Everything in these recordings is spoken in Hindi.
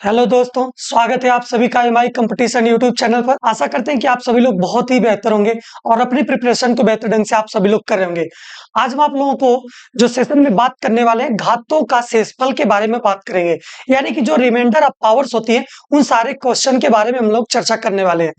हेलो दोस्तों, स्वागत है आप सभी का एमआई कंपटीशन यूट्यूब चैनल पर। आशा करते हैं कि आप सभी लोग बहुत ही बेहतर होंगे और अपनी प्रिपरेशन को बेहतर ढंग से आप सभी लोग कर रहे होंगे। आज हम आप लोगों को जो सेशन में बात करने वाले हैं, घातों का शेषफल के बारे में बात करेंगे। यानी कि जो रिमाइंडर ऑफ पावर्स होती है, उन सारे क्वेश्चन के बारे में हम लोग चर्चा करने वाले हैं।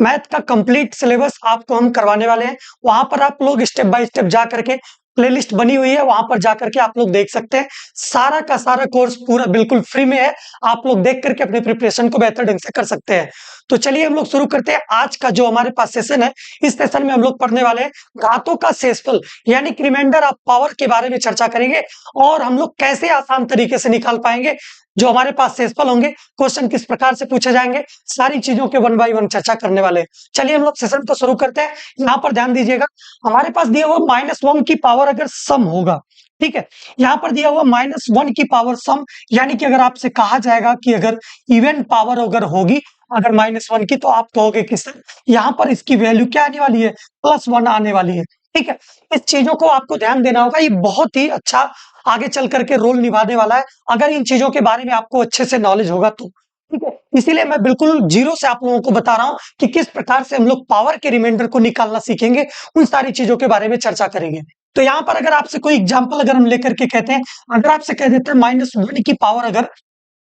मैथ का कंप्लीट सिलेबस आपको हम करवाने वाले हैं। वहां पर आप लोग स्टेप बाय स्टेप जा करके प्लेलिस्ट बनी हुई है, वहां पर जाकर के आप लोग देख सकते हैं। सारा का सारा कोर्स पूरा बिल्कुल फ्री में है। आप लोग देख करके अपने प्रिपरेशन को बेहतर ढंग से कर सकते हैं। तो चलिए हम लोग शुरू करते हैं आज का जो हमारे पास सेशन है। इस सेशन में हम लोग पढ़ने वाले हैं घातों का शेषफल यानी कि रिमाइंडर ऑफ पावर के बारे में चर्चा करेंगे और हम लोग कैसे आसान तरीके से निकाल पाएंगे जो हमारे पास शेषफल होंगे, क्वेश्चन किस प्रकार से पूछे जाएंगे, सारी चीजों के वन बाय वन चर्चा करने वाले हैं। चलिए हम लोग सेशन को शुरू करते हैं। यहाँ पर ध्यान दीजिएगा, हमारे पास दिया हुआ -1 की पावर अगर सम होगा, ठीक है। यहाँ पर दिया हुआ -1 की पावर सम, यानी कि अगर आपसे कहा जाएगा कि अगर इवन पावर अगर होगी अगर -1 की, तो आप कहोगे कि सर यहाँ पर इसकी वैल्यू क्या आने वाली है, +1 आने वाली है, ठीक है। इस चीजों को आपको ध्यान देना होगा, ये बहुत ही अच्छा आगे चल करके रोल निभाने वाला है अगर इन चीजों के बारे में आपको अच्छे से नॉलेज होगा तो, ठीक है। इसीलिए मैं बिल्कुल जीरो से आप लोगों को बता रहा हूं कि किस प्रकार से हम लोग पावर के रिमाइंडर को निकालना सीखेंगे, उन सारी चीजों के बारे में चर्चा करेंगे। तो यहाँ पर अगर आपसे कोई एग्जाम्पल अगर हम लेकर के कहते हैं, अगर आपसे कह देते हैं -1 की पावर अगर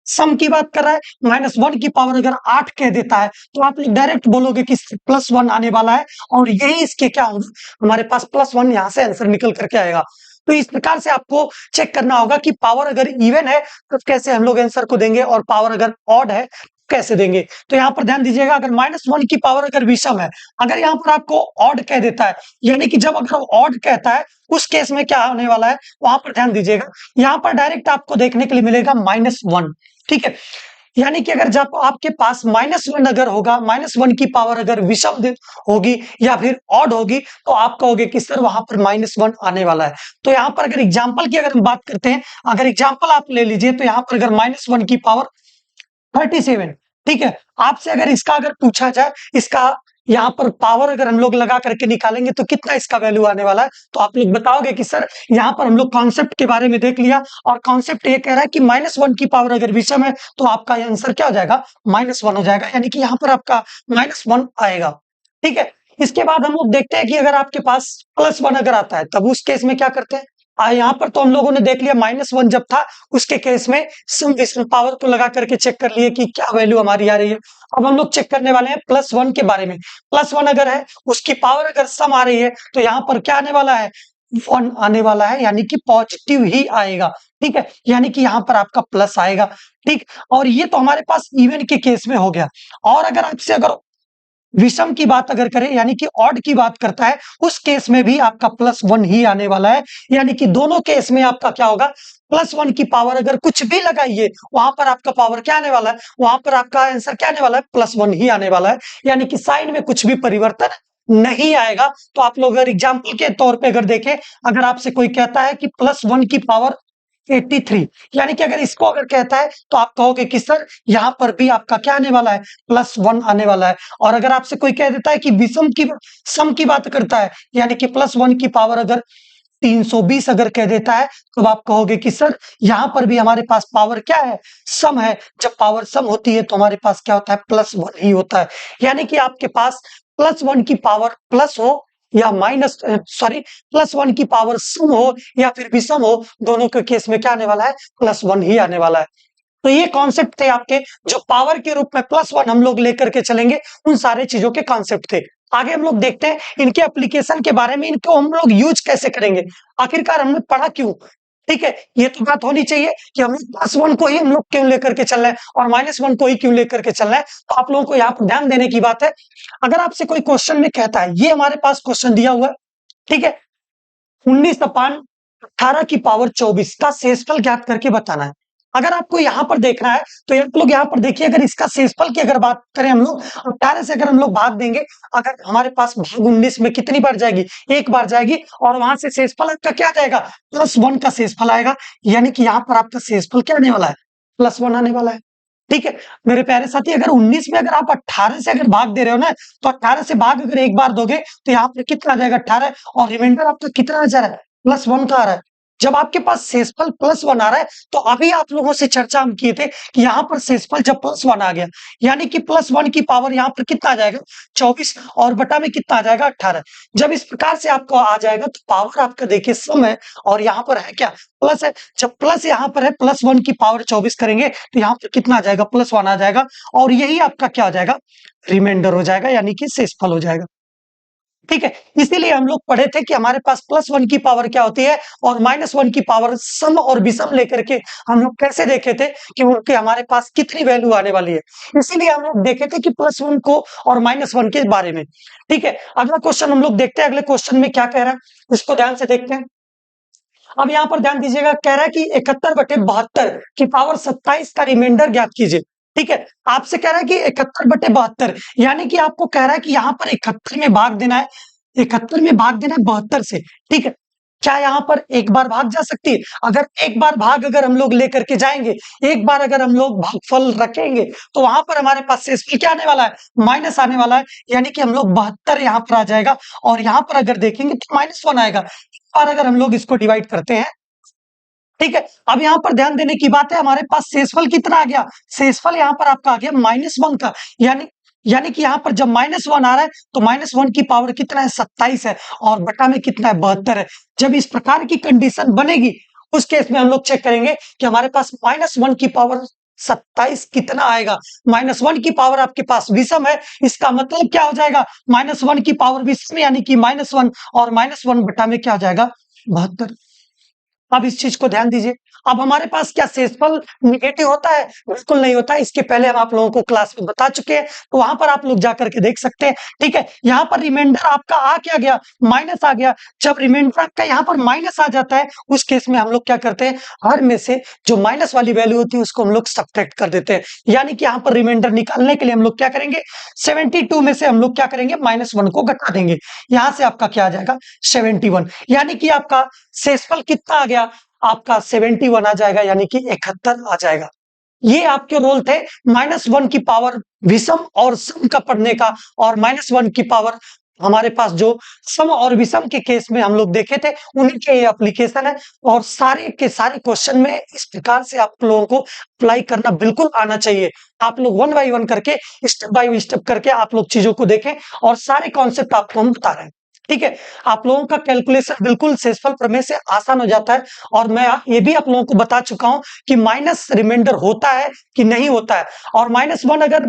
सम की बात कर रहा है, -1 की पावर अगर 8 कह देता है, तो आप डायरेक्ट बोलोगे कि +1 आने वाला है और यही इसके क्या होगा, हमारे पास +1 यहाँ से आंसर निकल करके आएगा। तो इस प्रकार से आपको चेक करना होगा कि पावर अगर इवन है तो कैसे हम लोग आंसर को देंगे और पावर अगर ऑड है कैसे देंगे। तो यहाँ पर ध्यान दीजिएगा, अगर -1 की पावर अगर विषम है, अगर यहाँ पर आपको ऑड कह देता है, यानी कि जब अगर ऑड कहता है उस केस में क्या होने वाला है, वहां पर ध्यान दीजिएगा। यहाँ पर डायरेक्ट आपको देखने के लिए मिलेगा -1, ठीक है। यानी कि अगर जब आपके पास -1 अगर होगा, -1 की पावर अगर विषम होगी या फिर ऑड होगी, तो आप कहोगे कि सर वहां पर -1 आने वाला है। तो यहाँ पर अगर एग्जाम्पल की अगर हम बात करते हैं, अगर एग्जाम्पल आप ले लीजिए, तो यहाँ पर अगर -1 की पावर 37, ठीक है। आपसे अगर इसका अगर पूछा जाए, इसका यहाँ पर पावर अगर हम लोग लगा करके निकालेंगे तो कितना इसका वैल्यू आने वाला है, तो आप लोग बताओगे कि सर यहाँ पर हम लोग कॉन्सेप्ट के बारे में देख लिया और कॉन्सेप्ट ये कह रहा है कि -1 की पावर अगर विषम है तो आपका आंसर क्या हो जाएगा, -1 हो जाएगा, यानी कि यहाँ पर आपका -1 आएगा, ठीक है। इसके बाद हम लोग देखते हैं कि अगर आपके पास +1 अगर आता है, तब उस केस में क्या करते हैं। यहाँ पर तो हम लोगों ने देख लिया -1 जब था उसके केस में सम विषम पावर को लगा करके चेक कर लिए कि क्या वैल्यू हमारी आ रही है। अब हम लोग चेक करने वाले हैं +1 के बारे में। +1 अगर है, उसकी पावर अगर सम आ रही है, तो यहाँ पर क्या आने वाला है, 1 आने वाला है, यानी कि पॉजिटिव ही आएगा, ठीक है। यानी कि यहाँ पर आपका प्लस आएगा, ठीक। और ये तो हमारे पास इवन के केस में हो गया। और अगर आपसे अगर विषम की बात अगर करें, यानी कि ऑड की बात करता है, उस केस में भी आपका +1 ही आने वाला है। यानी कि दोनों केस में आपका क्या होगा, +1 की पावर अगर कुछ भी लगाइए, वहां पर आपका पावर क्या आने वाला है, वहां पर आपका आंसर क्या आने वाला है, +1 ही आने वाला है। यानी कि साइन में कुछ भी परिवर्तन नहीं आएगा। तो आप लोग अगर एग्जाम्पल के तौर पे अगर देखें, अगर आपसे कोई कहता है कि +1 की पावर 83, यानी कि अगर इसको अगर कहता है तो आप कहोगे कि सर यहाँ पर भी आपका क्या आने वाला है, +1 आने वाला है। और अगर आपसे कोई कह देता है कि विषम की सम की बात करता है, यानी कि +1 की पावर अगर 320 अगर कह देता है, तो आप कहोगे कि सर यहाँ पर भी हमारे पास पावर क्या है, सम है। जब पावर सम होती है तो हमारे पास क्या होता है, +1 ही होता है। यानी कि आपके पास +1 की पावर प्लस हो या +1 की पावर सम हो या फिर विषम हो, दोनों के केस में क्या आने वाला है, +1 ही आने वाला है। तो ये कॉन्सेप्ट थे आपके, जो पावर के रूप में +1 हम लोग लेकर के चलेंगे, उन सारे चीजों के कॉन्सेप्ट थे। आगे हम लोग देखते हैं इनके एप्लीकेशन के बारे में, इनको हम लोग यूज कैसे करेंगे, आखिरकार हमने पढ़ा क्यों, ठीक है। ये तो बात होनी चाहिए कि हम लोग +1 को ही हम लोग क्यों लेकर के चल रहे हैं और -1 को ही क्यों लेकर के चल रहे हैं। तो आप लोगों को यहाँ पर ध्यान देने की बात है, अगर आपसे कोई क्वेश्चन में कहता है, ये हमारे पास क्वेश्चन दिया हुआ है, ठीक है, 19/18 की पावर 24 का शेषफल ज्ञात करके बताना है। अगर आपको यहाँ पर देखना है तो आप लोग यहाँ पर देखिए, अगर इसका शेषफल की अगर बात करें हम लोग, 18 से अगर हम लोग भाग देंगे, अगर हमारे पास भाग 19 में कितनी बार जाएगी, एक बार जाएगी, और वहां से शेषफल आपका क्या जाएगा, +1 का शेषफल आएगा। यानी कि यहाँ पर आपका शेषफल क्या आने वाला है, +1 आने वाला है, ठीक है। मेरे प्यारे साथी, अगर 19 में अगर आप 18 से अगर भाग दे रहे हो ना, तो 18 से भाग अगर एक बार दोगे तो यहाँ पर कितना आ जाएगा, 18, और रिमाइंडर आपका कितना आ जा रहा है, +1 का आ रहा है। जब आपके पास शेषफल +1 आ रहा है, तो अभी आप लोगों से चर्चा हम किए थे कि यहाँ पर शेषफल जब +1 आ गया, यानी कि +1 की पावर यहाँ पर कितना आ जाएगा 24 और बटा में कितना आ जाएगा 18। जब इस प्रकार से आपको आ जाएगा तो पावर आपका देखिए सम है और यहाँ पर है क्या प्लस है। जब प्लस यहाँ पर है +1 की पावर 24 करेंगे तो यहाँ पर कितना आ जाएगा +1 आ जाएगा और यही आपका क्या हो जाएगा रिमाइंडर हो जाएगा, यानी कि शेषफल हो जाएगा। ठीक है, इसीलिए हम लोग पढ़े थे कि हमारे पास +1 की पावर क्या होती है और -1 की पावर सम और विषम लेकर के हम लोग कैसे देखे थे कि उनके हमारे पास कितनी वैल्यू आने वाली है। इसीलिए हम लोग देखे थे कि +1 को और -1 के बारे में। ठीक है, अगला क्वेश्चन हम लोग देखते हैं, अगले क्वेश्चन में क्या कह रहा है इसको ध्यान से देखते हैं। अब यहाँ पर ध्यान दीजिएगा, कह रहा है कि 71/72 की पावर 27 का रिमाइंडर ज्ञात कीजिए। ठीक है, आपसे कह रहा है कि 71/72, यानी कि आपको कह रहा है कि यहाँ पर 71 में भाग देना है, 71 में भाग देना है 72 से। ठीक है, क्या यहाँ पर एक बार भाग जा सकती है? अगर एक बार भाग अगर हम लोग लेकर के जाएंगे, एक बार अगर हम लोग भागफल रखेंगे, तो वहां पर हमारे पास शेषफल क्या आने वाला है माइनस आने वाला है, यानी कि हम लोग 72 यहाँ पर आ जाएगा और यहाँ पर अगर देखेंगे तो -1 आएगा। और अगर हम लोग इसको डिवाइड करते हैं, ठीक है, अब यहाँ पर ध्यान देने की बात है, हमारे पास शेषफल कितना आ गया, शेषफल यहाँ पर आपका आ गया -1 का, यानी कि यहाँ पर जब -1 आ रहा है तो -1 की पावर कितना है 27 है और बटा में कितना है 72 है। जब इस प्रकार की कंडीशन बनेगी उस केस में हम लोग चेक करेंगे कि हमारे पास -1 की पावर 27 कितना आएगा। -1 की पावर आपके पास विषम है, इसका मतलब क्या हो जाएगा -1 की पावर विषम, यानी कि -1 और -1 बटा में क्या हो जाएगा 72। अब इस चीज को ध्यान दीजिए। अब हमारे पास क्या शेषफल निगेटिव होता है? बिल्कुल नहीं होता है, इसके पहले हम आप लोगों को क्लास में बता चुके हैं, तो वहां पर आप लोग जाकर के देख सकते हैं। ठीक है, यहाँ पर रिमाइंडर आपका आ क्या गया माइनस आ गया। जब रिमाइंडर आपका यहाँ पर माइनस आ जाता है उस केस में हम लोग क्या करते हैं, हर में से जो माइनस वाली वैल्यू होती है उसको हम लोग सब्ट्रैक्ट कर देते हैं, यानी कि यहाँ पर रिमाइंडर निकालने के लिए हम लोग क्या करेंगे 72 में से हम लोग क्या करेंगे -1 को घटा देंगे, यहां से आपका क्या आ जाएगा 71, यानी कि आपका शेषफल कितना आ गया आपका 71 आ जाएगा, यानी कि 71 आ जाएगा। ये आपके रोल थे -1 की पावर विषम और सम का पढ़ने का, और -1 की पावर हमारे पास जो सम और विषम के केस में हम लोग देखे थे उन्हीं के ये एप्लीकेशन है। और सारे के सारे क्वेश्चन में इस प्रकार से आप लोगों को अप्लाई करना बिल्कुल आना चाहिए। आप लोग 1 बाय 1 करके स्टेप बाय स्टेप करके आप लोग चीजों को देखें और सारे कॉन्सेप्ट आपको हम बता रहे हैं। ठीक है, आप लोगों का कैलकुलेशन बिल्कुल शेषफल प्रमेय से आसान हो जाता है। और मैं ये भी आप लोगों को बता चुका हूं कि माइनस रिमाइंडर होता है कि नहीं होता है, और -1 अगर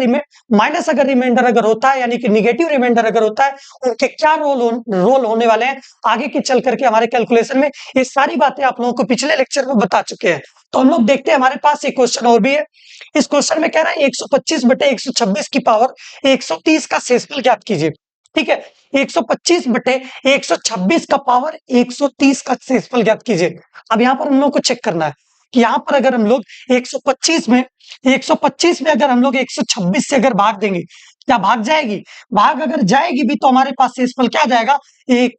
माइनस अगर रिमाइंडर अगर होता है, यानी कि निगेटिव रिमाइंडर अगर होता है, उनके क्या रोल होने वाले हैं आगे के चल करके हमारे कैलकुलेशन में, ये सारी बातें आप लोगों को पिछले लेक्चर में बता चुके हैं। तो हम लोग देखते हैं, हमारे पास एक क्वेश्चन और भी है। इस क्वेश्चन में कह रहा है 125/126 की पावर 130 का शेषफल ज्ञात कीजिए। ठीक है, 125/126 का पावर 130 का शेषफल ज्ञात कीजिए। अब यहाँ पर हम लोग को चेक करना है कि यहाँ पर अगर हम लोग 125 में अगर हम लोग 126 से अगर भाग देंगे, क्या भाग जाएगी? भाग अगर जाएगी भी तो हमारे पास शेषफल क्या आ जाएगा एक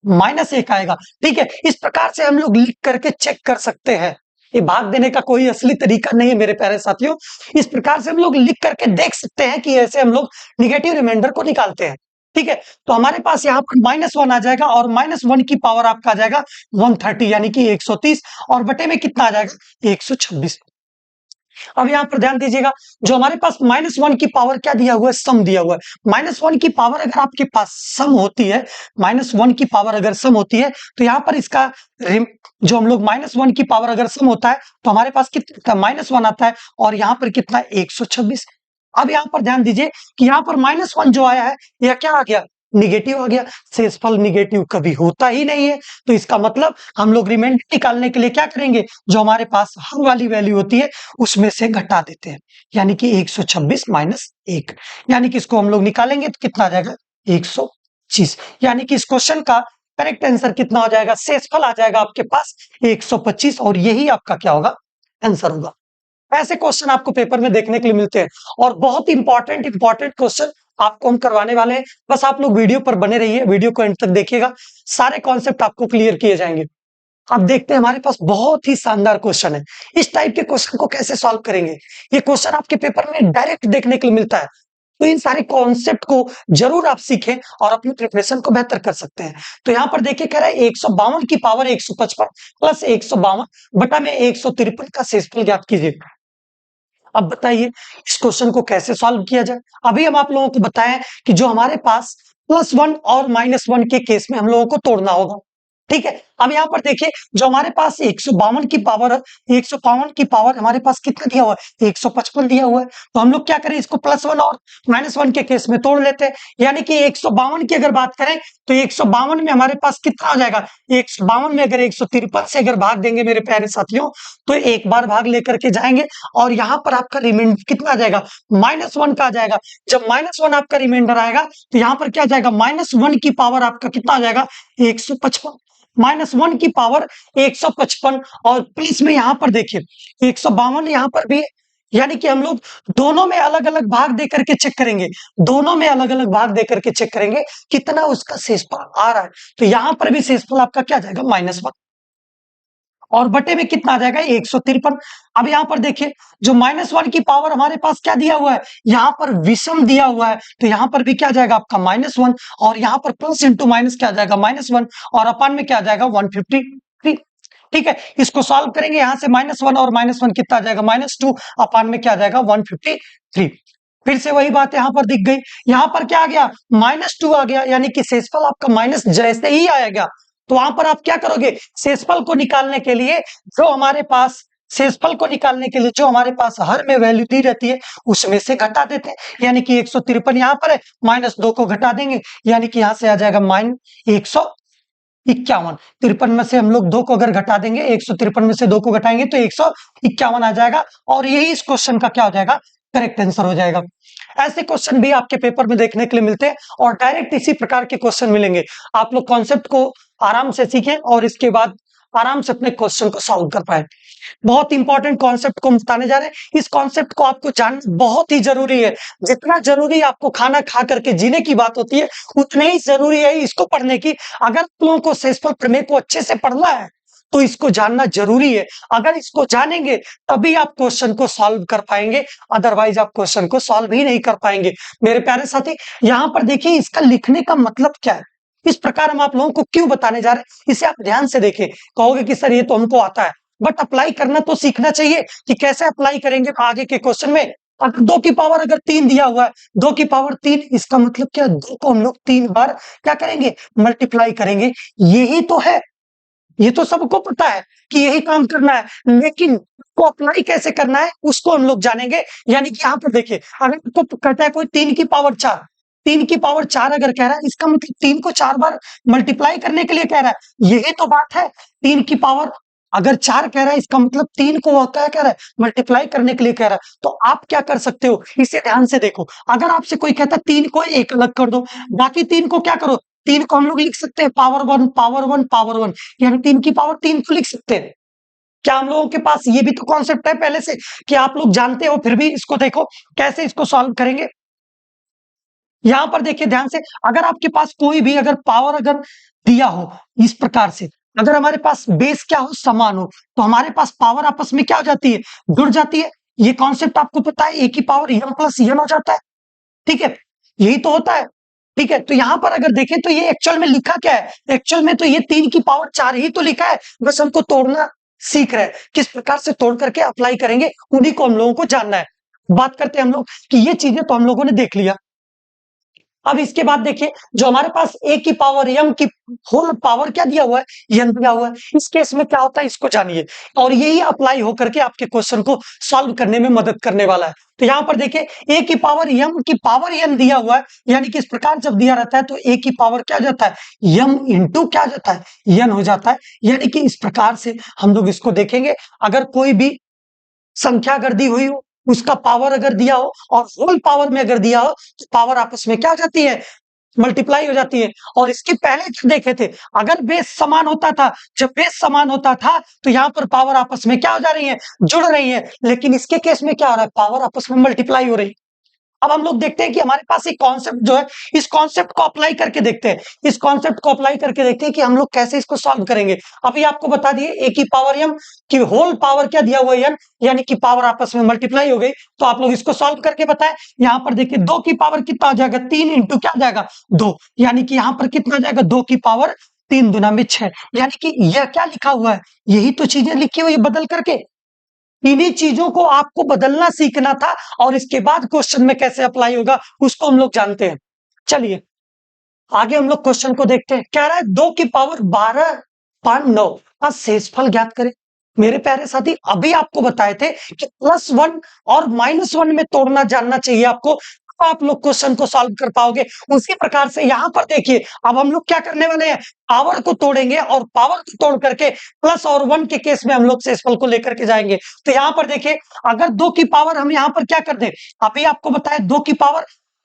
-1 आएगा। ठीक है, इस प्रकार से हम लोग लिख करके चेक कर सकते हैं। ये भाग देने का कोई असली तरीका नहीं है मेरे प्यारे साथियों। इस प्रकार से हम लोग लिख करके देख सकते हैं कि ऐसे हम लोग निगेटिव रिमाइंडर को निकालते हैं। ठीक है, तो हमारे पास यहाँ पर -1 आ जाएगा और -1 की पावर आपका आ जाएगा 130, यानी कि 130, और बटे में कितना आ जाएगा 126। अब यहाँ पर ध्यान दीजिएगा, जो हमारे पास -1 की पावर क्या दिया हुआ है सम दिया हुआ है। -1 की पावर अगर आपके पास सम होती है, -1 की पावर अगर सम होती है, तो यहाँ पर इसका जो हम लोग -1 की पावर अगर सम होता है तो हमारे पास कितना -1 आता है और यहाँ पर कितना 126। अब यहाँ पर ध्यान दीजिए कि यहाँ पर -1 जो आया है यह क्या आ गया निगेटिव आ गया। शेषफल निगेटिव कभी होता ही नहीं है, तो इसका मतलब हम लोग रिमाइंडर निकालने के लिए क्या करेंगे, जो हमारे पास हर वाली वैल्यू होती है उसमें से घटा देते हैं, यानी कि 126 - 1, यानी कि इसको हम लोग निकालेंगे तो कितना आ जाएगा 125, यानी कि इस क्वेश्चन का करेक्ट आंसर कितना हो जाएगा, शेषफल आ जाएगा आपके पास 125, और यही आपका क्या होगा आंसर होगा। ऐसे क्वेश्चन आपको पेपर में देखने के लिए मिलते हैं और बहुत इंपॉर्टेंट क्वेश्चन आपको हम करवाने वाले हैं। बस आप लोग वीडियो पर बने रहिए, वीडियो को एंड तक देखिएगा, सारे कॉन्सेप्ट आपको क्लियर किए जाएंगे। अब देखते हैं, हमारे पास बहुत ही शानदार क्वेश्चन है। इस टाइप के क्वेश्चन को कैसे सॉल्व करेंगे, ये क्वेश्चन आपके पेपर में डायरेक्ट देखने के लिए मिलता है। तो इन सारे कॉन्सेप्ट को जरूर आप सीखें और अपनी प्रिपरेशन को बेहतर कर सकते हैं। तो यहाँ पर देखिए कह रहा है 152 की पावर 155 प्लस 152 बटा में 153 का शेषफल ज्ञात कीजिए। अब बताइए इस क्वेश्चन को कैसे सॉल्व किया जाए। अभी हम आप लोगों को बताएं कि जो हमारे पास +1 और -1 के केस में हम लोगों को तोड़ना होगा। ठीक है, अब यहाँ पर देखिए जो हमारे पास 152 की पावर है, 152 की पावर हमारे पास कितना दिया हुआ है, 155 दिया हुआ है। तो हम लोग क्या करें, इसको +1 और -1 के केस में तोड़ लेते हैं। यानी कि 152 की अगर बात करें तो 152 में हमारे पास कितना हो जाएगा, 152 में अगर 153 से अगर भाग देंगे मेरे प्यारे साथियों, तो एक बार भाग लेकर के जाएंगे और यहाँ पर आपका रिमाइंडर कितना आ जाएगा, -1 का आ जाएगा। जब -1 आपका रिमाइंडर आएगा तो यहाँ पर क्या आ जाएगा, -1 की पावर आपका कितना आ जाएगा, 155। -1 की पावर 155 और प्लस में यहाँ पर देखिए 152 यहाँ पर भी है। यानी कि हम लोग दोनों में अलग अलग भाग दे करके चेक करेंगे, दोनों में अलग अलग भाग दे करके चेक करेंगे कितना उसका शेषफल आ रहा है। तो यहाँ पर भी शेषफल आपका क्या जाएगा, -1 और बटे में कितना आ जाएगा, 153। अब यहाँ पर देखिए जो -1 की पावर हमारे पास क्या दिया हुआ है, यहाँ पर विषम दिया हुआ है, तो यहाँ पर भी क्या जाएगा आपका -1 और यहाँ पर प्लस इंटू माइनस क्या जाएगा, -1 और अपान में क्या जाएगा 153। ठीक है, इसको सॉल्व करेंगे, यहाँ से -1 और -1 कितना आ जाएगा, -2 अपान में क्या आ जाएगा 153। फिर से वही बात यहाँ पर दिख गई, यहाँ पर क्या आ गया, -2 आ गया, यानी कि शेषफल आपका माइनस जैसे ही आएगा तो वहां पर आप क्या करोगे, शेषफल को निकालने के लिए जो हमारे पास शेषफल को निकालने के लिए जो हमारे पास हर में वैल्यू दी रहती है उसमें से घटा देते हैं। यानी कि 153 यहाँ पर है, -2 को घटा देंगे, यानी कि यहाँ से आ जाएगा -151। 53 में से हम लोग 2 को अगर घटा देंगे, 153 में से 2 को घटाएंगे तो 151 आ जाएगा और यही इस क्वेश्चन का क्या हो जाएगा, करेक्ट आंसर हो जाएगा। ऐसे क्वेश्चन भी आपके पेपर में देखने के लिए मिलते हैं और डायरेक्ट इसी प्रकार के क्वेश्चन मिलेंगे। आप लोग कॉन्सेप्ट को आराम से सीखें और इसके बाद आराम से अपने क्वेश्चन को सॉल्व कर पाए। बहुत इंपॉर्टेंट कॉन्सेप्ट को हम बताने जा रहे हैं। इस कॉन्सेप्ट को आपको जानना बहुत ही जरूरी है। जितना जरूरी आपको खाना खा करके जीने की बात होती है, उतने ही जरूरी है इसको पढ़ने की। अगर आप लोगों को शेषफल प्रमेय को अच्छे से पढ़ना है तो इसको जानना जरूरी है। अगर इसको जानेंगे तभी आप क्वेश्चन को सॉल्व कर पाएंगे, अदरवाइज आप क्वेश्चन को सॉल्व ही नहीं कर पाएंगे। मेरे प्यारे साथी, यहाँ पर देखिए इसका लिखने का मतलब क्या है, इस प्रकार हम आप लोगों को क्यों बताने जा रहे हैं, इसे आप ध्यान से देखें। कहोगे कि सर ये तो हमको आता है, बट अप्लाई करना तो सीखना चाहिए कि कैसे अप्लाई करेंगे आगे के क्वेश्चन में। अगर 2 की पावर अगर 3 दिया हुआ है, 2 की पावर 3, इसका मतलब क्या, 2 को हम लोग 3 बार क्या करेंगे, मल्टीप्लाई करेंगे। यही तो है, ये तो सबको पता है कि यही काम करना है, लेकिन को अप्लाई कैसे करना है उसको हम लोग जानेंगे। यानी कि यहाँ पर देखिए अगर तो कहता है कोई 3 की पावर 4, 3 की पावर 4 अगर कह रहा है, इसका मतलब 3 को 4 बार मल्टीप्लाई करने के लिए कह रहा है। यही तो बात है, 3 की पावर अगर 4 कह रहा है, इसका मतलब 3 को वो क्या कह रहा है, मल्टीप्लाई करने के लिए कह रहा है। तो आप क्या कर सकते हो, इसे ध्यान से देखो। अगर आपसे कोई कहता है 3 को 1 अलग कर दो, बाकी 3 को क्या करो, 3 को हम लोग लिख सकते हैं पावर 1 पावर 1 पावर 1, यानी 3 की पावर 3 को लिख सकते हैं। क्या हम लोगों के पास ये भी तो कॉन्सेप्ट है पहले से कि आप लोग जानते हो, फिर भी इसको देखो कैसे इसको सॉल्व करेंगे। यहां पर देखिए ध्यान से, अगर आपके पास कोई भी अगर पावर अगर दिया हो इस प्रकार से, अगर हमारे पास बेस क्या हो, समान हो, तो हमारे पास पावर आपस में क्या हो जाती है, जुड़ जाती है। ये कॉन्सेप्ट आपको पता है, ए की पावर m प्लस n हो जाता है। ठीक है, यही तो होता है। ठीक है, तो यहां पर अगर देखें तो ये एक्चुअल में लिखा क्या है, एक्चुअल में तो ये 3 की पावर 4 ही तो लिखा है, बस हमको तोड़ना सीख रहे हैं। किस प्रकार से तोड़ करके अप्लाई करेंगे उन्हीं को हम लोगों को जानना है। बात करते हैं हम लोग कि ये चीजें तो हम लोगों ने देख लिया। अब इसके बाद देखिए जो हमारे पास a की पावर m की होल पावर क्या दिया हुआ है, n दिया हुआ है। इस केस में क्या होता है इसको जानिए और यही अप्लाई होकर के आपके क्वेश्चन को सॉल्व करने में मदद करने वाला है। तो यहाँ पर देखिए a की पावर m की पावर n दिया हुआ है, यानी कि इस प्रकार जब दिया रहता है तो a की पावर क्या हो जाता है, m इंटू क्या हो जाता है, n हो जाता है। यानी कि इस प्रकार से हम लोग इसको देखेंगे। अगर कोई भी संख्या अगर दी हुई हो, उसका पावर अगर दिया हो और होल पावर में अगर दिया हो तो पावर आपस में क्या हो जाती है, मल्टीप्लाई हो जाती है। और इसके पहले जो देखे थे, अगर बेस समान होता था, जब बेस समान होता था तो यहाँ पर पावर आपस में क्या हो जा रही है, जुड़ रही है। लेकिन इसके केस में क्या हो रहा है, पावर आपस में मल्टीप्लाई हो रही है। अब हम लोग देखते हैं कि हमारे पास एक कॉन्सेप्ट जो है, इस कॉन्सेप्ट को अप्लाई करके देखते हैं, इस कॉन्सेप्ट को अप्लाई करके देखते हैं कि हम लोग कैसे इसको सॉल्व करेंगे। अभी आपको बता दिए ए की पावर m की होल पावर क्या दिया हुआ है n, यानी कि पावर आपस में मल्टीप्लाई हो गई। तो आप लोग इसको सॉल्व करके बताएं। यहाँ पर देखिए 2 की पावर कितना हो जाएगा, 3 इंटू क्या जाएगा 2, यानी कि यहाँ पर कितना जाएगा 2 की पावर 3 दुना में 6, यानी कि यह क्या लिखा हुआ है, यही तो चीजें लिखी हुई बदल करके। इन्हीं चीजों को आपको बदलना सीखना था और इसके बाद क्वेश्चन में कैसे अप्लाई होगा उसको हम लोग जानते हैं। चलिए आगे हम लोग क्वेश्चन को देखते हैं। कह रहा है 2 की पावर 12/9 का शेषफल ज्ञात करें। मेरे प्यारे साथी अभी आपको बताए थे कि +1 और -1 में तोड़ना जानना चाहिए आपको, तो आप लोग क्वेश्चन को सॉल्व कर पाओगे। उसी प्रकार से यहां पर देखिए, अब हम लोग क्या करने वाले हैं, पावर को तोड़ेंगे और पावर को तोड़ करके प्लस और 1 के केस में हम लोग शेषफल को लेकर के जाएंगे। तो यहां पर देखिए, अगर 2 की पावर हम यहां पर क्या कर दें, अभी आपको बताया 2 की पावर,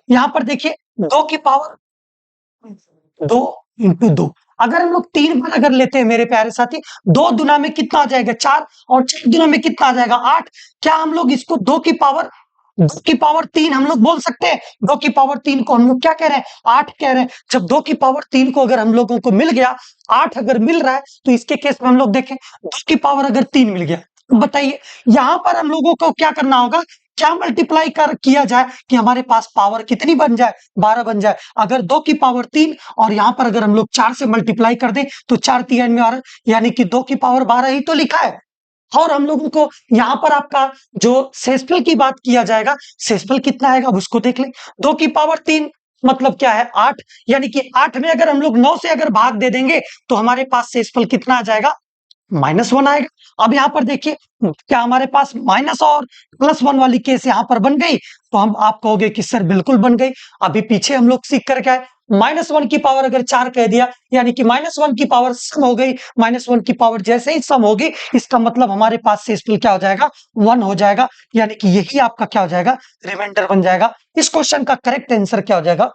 यहां पर देखिए 2 की पावर 2 इंटू 2, अगर हम लोग 3 बार अगर लेते हैं मेरे प्यारे साथी, 2 दुना में कितना आ जाएगा 4 और 4 दुना में कितना आ जाएगा 8। क्या हम लोग इसको 2 की पावर 3 हम लोग बोल सकते हैं? 2 की पावर 3 को हम लोग क्या कह रहे हैं, 8 कह रहे हैं। जब 2 की पावर 3 को अगर हम लोगों को मिल गया, 8 अगर मिल रहा है, तो इसके केस में हम लोग देखें 2 की पावर अगर 3 मिल गया, तो बताइए यहां पर हम लोगों को क्या करना होगा, क्या मल्टीप्लाई कर किया जाए कि हमारे पास पावर कितनी बन जाए, 12 बन जाए। अगर 2 की पावर 3 और यहां पर अगर हम लोग 4 से मल्टीप्लाई कर दें तो 4 3 में 12, यानी कि 2 की पावर 12 ही तो लिखा है। और हम लोगों को यहां पर आपका जो शेषफल की बात किया जाएगा, शेषफल कितना आएगा उसको देख लें। 2 की पावर 3 मतलब क्या है 8, यानी कि 8 में अगर हम लोग 9 से अगर भाग दे देंगे तो हमारे पास शेषफल कितना आ जाएगा, -1 आएगा। अब यहाँ पर देखिए क्या हमारे पास माइनस और +1 वाली केस यहाँ पर बन गई, तो हम आप कहोगे कि सर बिल्कुल बन गई। अभी पीछे हम लोग सीख कर क्या है, -1 की पावर अगर 4 कह दिया, यानी कि -1 की पावर सम हो गई। -1 की पावर जैसे ही सम होगी, इसका मतलब हमारे पास शेषफल क्या हो जाएगा, 1 हो जाएगा, यानी कि यही आपका क्या हो जाएगा, रिमाइंडर बन जाएगा। इस क्वेश्चन का करेक्ट आंसर क्या हो जाएगा,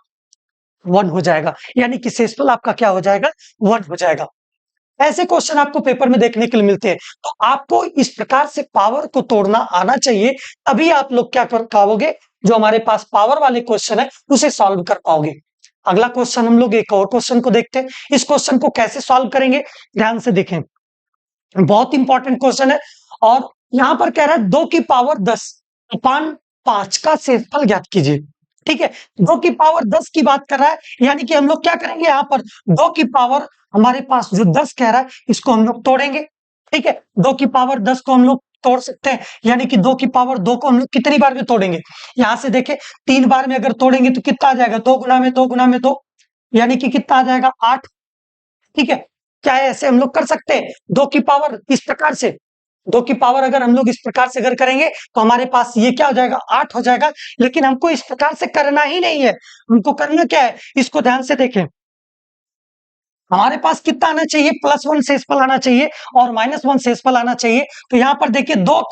1 हो जाएगा, यानी कि शेषफल आपका क्या हो जाएगा, 1 हो जाएगा। ऐसे क्वेश्चन आपको पेपर में देखने के लिए मिलते हैं। तो आपको इस प्रकार से पावर को तोड़ना आना चाहिए, तभी आप लोग क्या कर पाओगे, जो हमारे पास पावर वाले क्वेश्चन है उसे सॉल्व कर पाओगे। अगला क्वेश्चन हम लोग एक और क्वेश्चन को देखते हैं। इस क्वेश्चन को कैसे सॉल्व करेंगे, ध्यान से देखें, बहुत इंपॉर्टेंट क्वेश्चन है। और यहां पर कह रहा है 2 की पावर 10/5 का शेषफल ज्ञात कीजिए। ठीक है, 2 की पावर 10 की बात कर रहा है, यानी कि हम लोग क्या करेंगे, यहाँ पर 2 की पावर हमारे पास जो 10 कह रहा है इसको हम लोग तोड़ेंगे। ठीक है, 2 की पावर 10 को हम लोग तोड़ सकते हैं, यानी कि 2 की पावर 2 को हम लोग कितनी बार में तोड़ेंगे, यहां से देखें 3 बार में अगर तोड़ेंगे तो कितना आ जाएगा, 2 गुना में 2 गुना में 2, यानी कि कितना आ जाएगा 8। ठीक है, क्या ऐसे हम लोग कर सकते हैं 2 की पावर इस प्रकार से, 2 की पावर अगर हम लोग इस प्रकार से अगर करेंगे तो हमारे पास ये क्या हो जाएगा, 8 हो जाएगा। लेकिन हमको इस प्रकार से करना ही नहीं है, हमको करना क्या है, इसको ध्यान से देखें। हमारे पास कितना आना चाहिए, +1 शेषफल आना चाहिए और -1 शेषफल आना चाहिए। तो यहाँ पर देखिए 2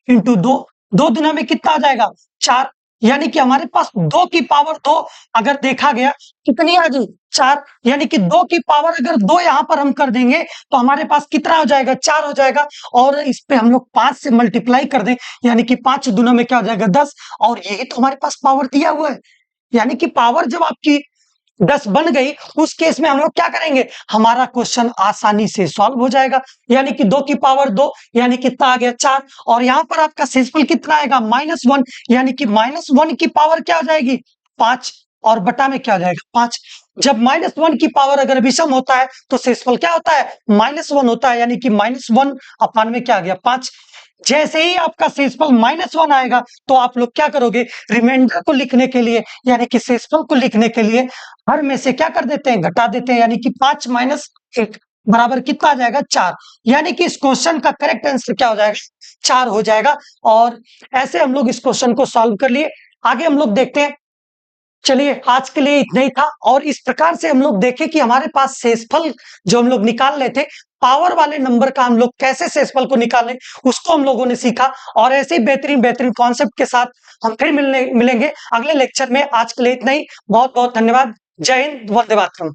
इंटू 2, 2 दुना में कितना आ जाएगा 4, यानी कि हमारे पास 2 की पावर 2 अगर देखा गया कितनी आ गई 4, यानी कि 2 की पावर अगर 2 यहाँ पर हम कर देंगे तो हमारे पास कितना हो जाएगा, 4 हो जाएगा। और इस पे हम लोग 5 से मल्टीप्लाई कर दें, यानी कि 5 दुना में क्या हो जाएगा 10, और यही तो हमारे पास पावर दिया हुआ है। यानी कि पावर जब आपकी 10 बन गई, उस केस में हम लोग क्या करेंगे, हमारा क्वेश्चन आसानी से सॉल्व हो जाएगा। यानी कि 2 की पावर 2, यानी कितना आ गया 4, और यहां पर आपका शेषफल कितना आएगा -1, यानी कि -1 की पावर क्या हो जाएगी 5, और बटा में क्या हो जाएगा 5। जब -1 की पावर अगर विषम होता है तो शेषफल क्या होता है, -1 होता है, यानी कि -1 अपान में क्या आ गया 5। जैसे ही आपका शेषफल -1 आएगा तो आप लोग क्या करोगे, रिमाइंडर को लिखने के लिए, यानी कि शेषफल को लिखने के लिए हर में से क्या कर देते हैं, घटा देते हैं, यानी कि 5 - 1 बराबर कितना आ जाएगा 4। यानी कि इस क्वेश्चन का करेक्ट आंसर क्या हो जाएगा, 4 हो जाएगा। और ऐसे हम लोग इस क्वेश्चन को सॉल्व कर लिए। आगे हम लोग देखते हैं। चलिए आज के लिए इतना ही था, और इस प्रकार से हम लोग देखें कि हमारे पास शेषफल जो हम लोग निकाल रहे थे, पावर वाले नंबर का हम लोग कैसे शेषफल को निकालें उसको हम लोगों ने सीखा। और ऐसे ही बेहतरीन बेहतरीन कॉन्सेप्ट के साथ हम फिर मिलेंगे अगले लेक्चर में। आज के लिए इतना ही, बहुत बहुत धन्यवाद। जय हिंद, वंदे मातरम।